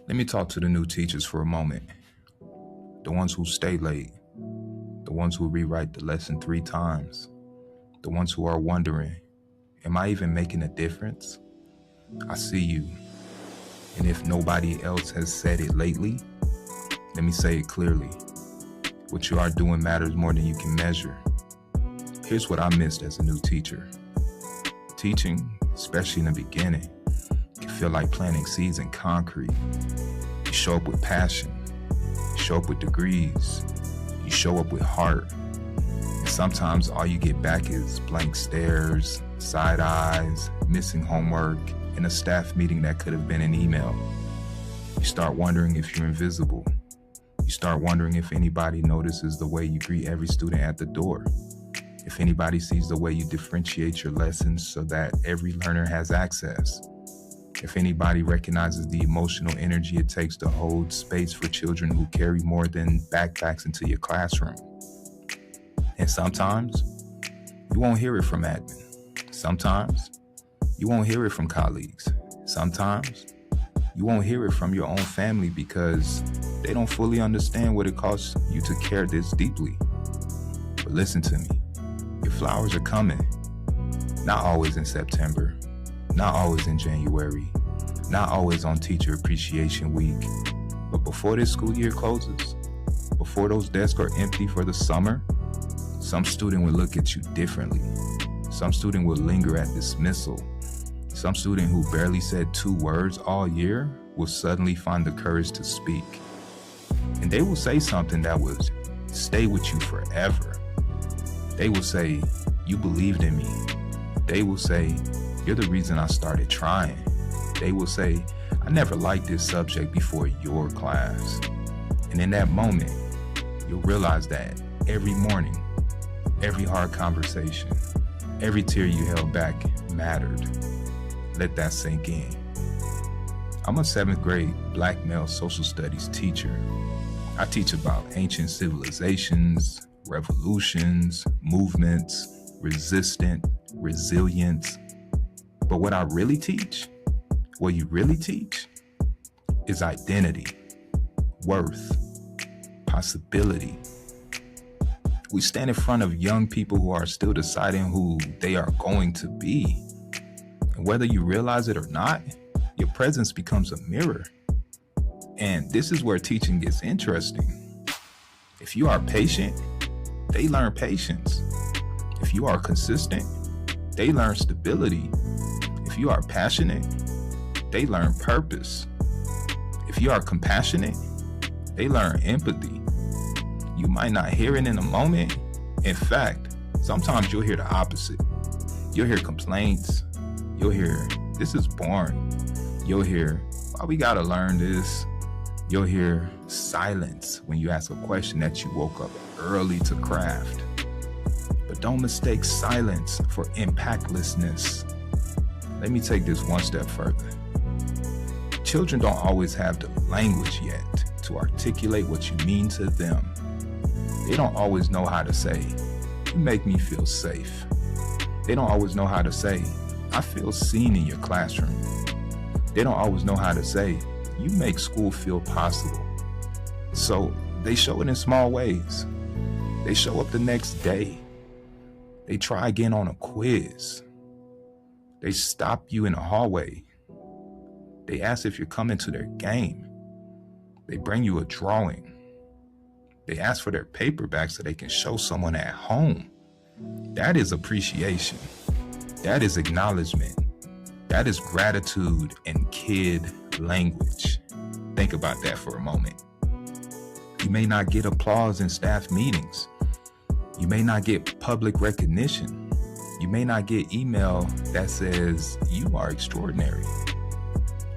Let me talk to the new teachers for a moment. The ones who stay late, the ones who rewrite the lesson 3 times, the ones who are wondering, am I even making a difference? I see you. And if nobody else has said it lately, let me say it clearly. What you are doing matters more than you can measure. Here's what I missed as a new teacher. Teaching, especially in the beginning, can feel like planting seeds in concrete. You show up with passion. You show up with degrees. You show up with heart. And sometimes all you get back is blank stares, side eyes, missing homework, and a staff meeting that could have been an email. You start wondering if you're invisible. You start wondering if anybody notices the way you greet every student at the door. If anybody sees the way you differentiate your lessons so that every learner has access. If anybody recognizes the emotional energy it takes to hold space for children who carry more than backpacks into your classroom. And sometimes, you won't hear it from admin. Sometimes, you won't hear it from colleagues. Sometimes, you won't hear it from your own family because they don't fully understand what it costs you to care this deeply. But listen to me, your flowers are coming. Not always in September, not always in January, not always on Teacher Appreciation Week. But before this school year closes, before those desks are empty for the summer, some student will look at you differently. Some student will linger at dismissal. Some student who barely said 2 words all year will suddenly find the courage to speak. And they will say something that will stay with you forever. They will say, you believed in me. They will say, you're the reason I started trying. They will say, I never liked this subject before your class. And in that moment, you'll realize that every morning, every hard conversation, every tear you held back mattered. Let that sink in. I'm a 7th grade black male social studies teacher. I teach about ancient civilizations, revolutions, movements, resilience. But what I really teach, what you really teach, is identity, worth, possibility. We stand in front of young people who are still deciding who they are going to be. And whether you realize it or not, your presence becomes a mirror. And this is where teaching gets interesting. If you are patient, they learn patience. If you are consistent, they learn stability. If you are passionate, they learn purpose. If you are compassionate, they learn empathy. You might not hear it in a moment. In fact, sometimes you'll hear the opposite. You'll hear complaints. You'll hear, this is boring. You'll hear, why we gotta learn this? You'll hear silence when you ask a question that you woke up early to craft. But don't mistake silence for impactlessness. Let me take this one step further. Children don't always have the language yet to articulate what you mean to them. They don't always know how to say, you make me feel safe. They don't always know how to say, I feel seen in your classroom. They don't always know how to say, you make school feel possible. So they show it in small ways. They show up the next day. They try again on a quiz. They stop you in the hallway. They ask if you're coming to their game. They bring you a drawing. They ask for their paperback so they can show someone at home. That is appreciation. That is acknowledgement. That is gratitude in kid language. Think about that for a moment. You may not get applause in staff meetings. You may not get public recognition. You may not get email that says you are extraordinary.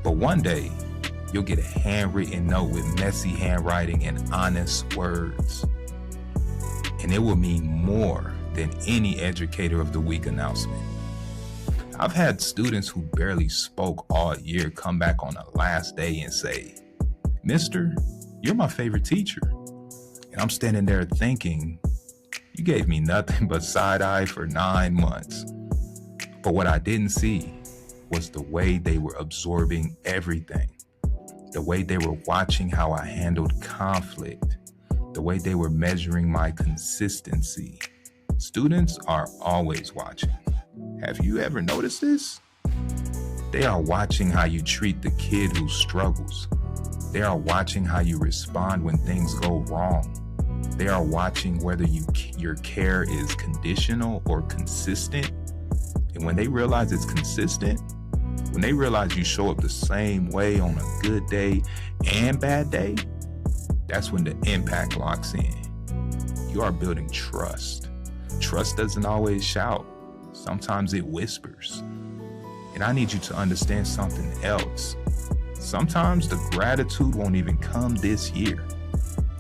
But one day, you'll get a handwritten note with messy handwriting and honest words. And it will mean more than any Educator of the Week announcement. I've had students who barely spoke all year come back on the last day and say, Mister, you're my favorite teacher. And I'm standing there thinking, you gave me nothing but side eye for 9 months. But what I didn't see was the way they were absorbing everything. the way they were watching how I handled conflict, the way they were measuring my consistency. Students are always watching. Have you ever noticed this? They are watching how you treat the kid who struggles. They are watching how you respond when things go wrong. They are watching whether your care is conditional or consistent. And when they realize it's consistent, when they realize you show up the same way on a good day and bad day, that's when the impact locks in. You are building trust. Trust doesn't always shout. Sometimes it whispers. And I need you to understand something else. Sometimes the gratitude won't even come this year.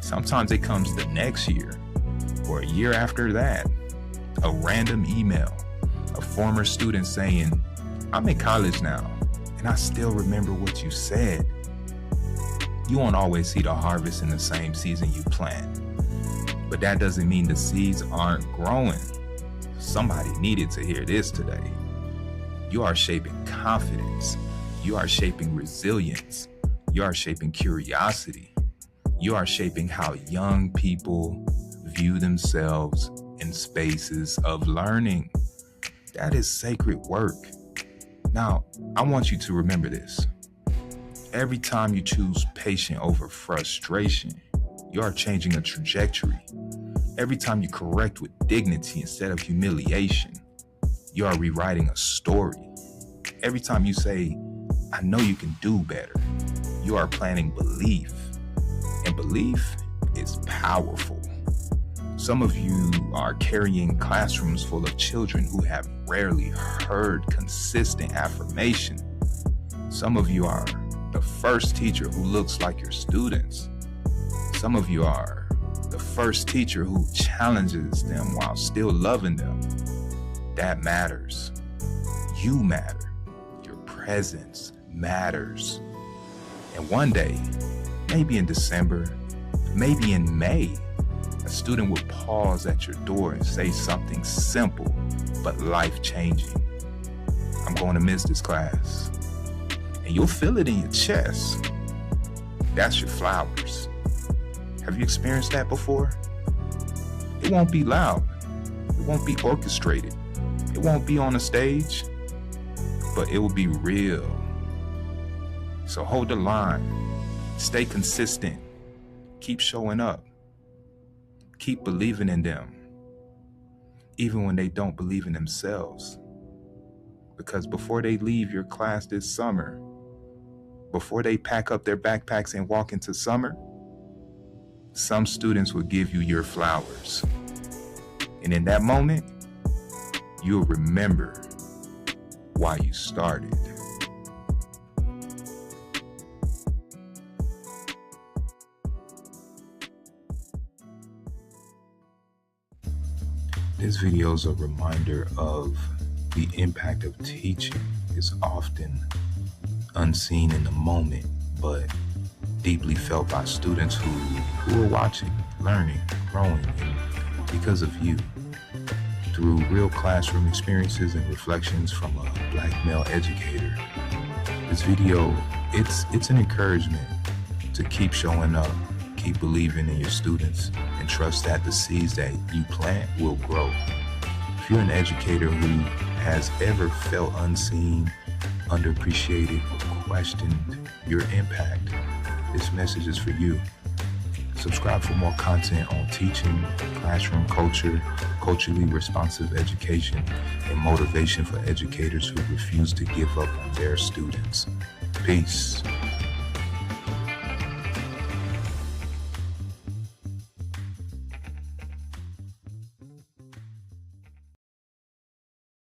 Sometimes it comes the next year or a year after that. A random email, a former student saying, I'm in college now and I still remember what you said. You won't always see the harvest in the same season you plant, but that doesn't mean the seeds aren't growing. Somebody needed to hear this today. You are shaping confidence. You are shaping resilience. You are shaping curiosity. You are shaping how young people view themselves in spaces of learning. That is sacred work. Now, I want you to remember this. Every time you choose patience over frustration, you are changing a trajectory. Every time you correct with dignity instead of humiliation, you are rewriting a story. Every time you say, I know you can do better, you are planting belief. And belief is powerful. Some of you are carrying classrooms full of children who have rarely heard consistent affirmation. Some of you are the first teacher who looks like your students. Some of you are the first teacher who challenges them while still loving them. That matters. You matter. Your presence matters. And one day, maybe in December, maybe in May, a student will pause at your door and say something simple but life-changing. I'm going to miss this class. And you'll feel it in your chest. That's your flowers. Have you experienced that before? It won't be loud. It won't be orchestrated. It won't be on a stage, but it will be real. So hold the line. Stay consistent. Keep showing up. Keep believing in them, even when they don't believe in themselves. Because before they leave your class this summer, before they pack up their backpacks and walk into summer, some students will give you your flowers. And in that moment, you'll remember why you started. This video is a reminder of the impact of teaching is often unseen in the moment, but deeply felt by students who are watching, learning, growing, and because of you. Through real classroom experiences and reflections from a Black male educator, this video, it's an encouragement to keep showing up, keep believing in your students, and trust that the seeds that you plant will grow. If you're an educator who has ever felt unseen, underappreciated, or questioned your impact, this message is for you. Subscribe for more content on teaching, classroom culture, culturally responsive education, and motivation for educators who refuse to give up on their students. Peace.